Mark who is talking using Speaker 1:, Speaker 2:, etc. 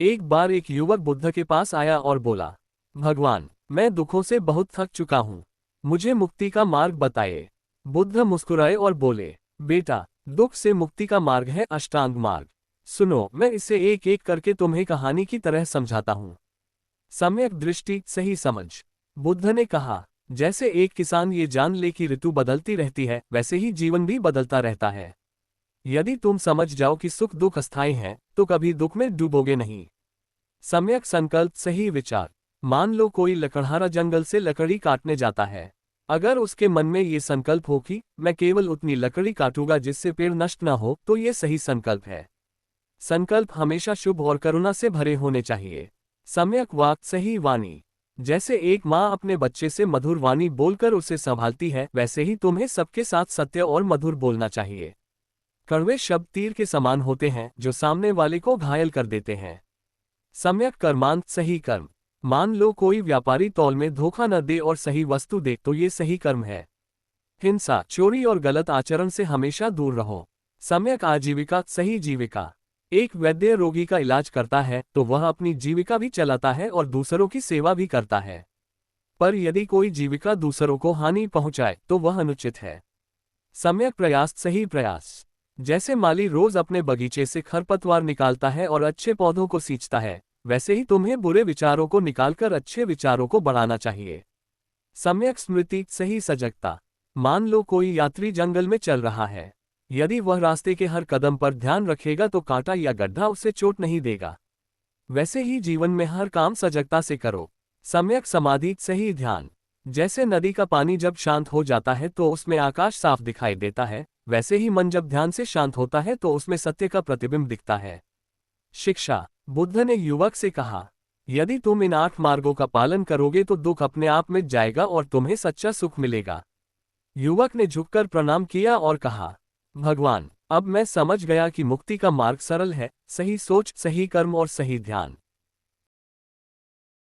Speaker 1: एक बार एक युवक बुद्ध के पास आया और बोला, भगवान, मैं दुखों से बहुत थक चुका हूँ। मुझे मुक्ति का मार्ग बताइए। बुद्ध मुस्कुराए और बोले, बेटा, दुख से मुक्ति का मार्ग है अष्टांग मार्ग। सुनो, मैं इसे एक एक करके तुम्हें कहानी की तरह समझाता हूँ। सम्यक दृष्टि, सही समझ। बुद्ध ने कहा, जैसे एक किसान ये जान ले कि ऋतु बदलती रहती है, वैसे ही जीवन भी बदलता रहता है। यदि तुम समझ जाओ कि सुख दुख अस्थायी हैं, तो कभी दुख में डूबोगे नहीं। सम्यक संकल्प, सही विचार। मान लो कोई लकड़हारा जंगल से लकड़ी काटने जाता है। अगर उसके मन में ये संकल्प हो कि मैं केवल उतनी लकड़ी काटूंगा जिससे पेड़ नष्ट न हो, तो ये सही संकल्प है। संकल्प हमेशा शुभ और करुणा से भरे होने चाहिए। सम्यक वाक, सही वाणी। जैसे एक माँ अपने बच्चे से मधुर वाणी बोलकर उसे संभालती है, वैसे ही तुम्हें सबके साथ सत्य और मधुर बोलना चाहिए। कड़वे शब्द तीर के समान होते हैं, जो सामने वाले को घायल कर देते हैं। सम्यक कर्मांत, सही कर्म। मान लो कोई व्यापारी तौल में धोखा न दे और सही वस्तु दे, तो ये सही कर्म है। हिंसा, चोरी और गलत आचरण से हमेशा दूर रहो। सम्यक आजीविका, सही जीविका। एक वैद्य रोगी का इलाज करता है तो वह अपनी जीविका भी चलाता है और दूसरों की सेवा भी करता है। पर यदि कोई जीविका दूसरों को हानि पहुंचाए तो वह अनुचित है। सम्यक प्रयास, सही प्रयास। जैसे माली रोज अपने बगीचे से खरपतवार निकालता है और अच्छे पौधों को सींचता है, वैसे ही तुम्हें बुरे विचारों को निकालकर अच्छे विचारों को बढ़ाना चाहिए। सम्यक स्मृति, सही सजगता। मान लो कोई यात्री जंगल में चल रहा है। यदि वह रास्ते के हर कदम पर ध्यान रखेगा तो कांटा या गड्ढा उसे चोट नहीं देगा। वैसे ही जीवन में हर काम सजगता से करो। सम्यक समाधि, सही ध्यान। जैसे नदी का पानी जब शांत हो जाता है तो उसमें आकाश साफ दिखाई देता है, वैसे ही मन जब ध्यान से शांत होता है तो उसमें सत्य का प्रतिबिंब दिखता है। शिक्षा। बुद्ध ने युवक से कहा, यदि तुम इन 8 मार्गों का पालन करोगे तो दुख अपने आप मिट जाएगा और तुम्हें सच्चा सुख मिलेगा। युवक ने झुककर प्रणाम किया और कहा, भगवान, अब मैं समझ गया कि मुक्ति का मार्ग सरल है, सही सोच, सही कर्म और सही ध्यान।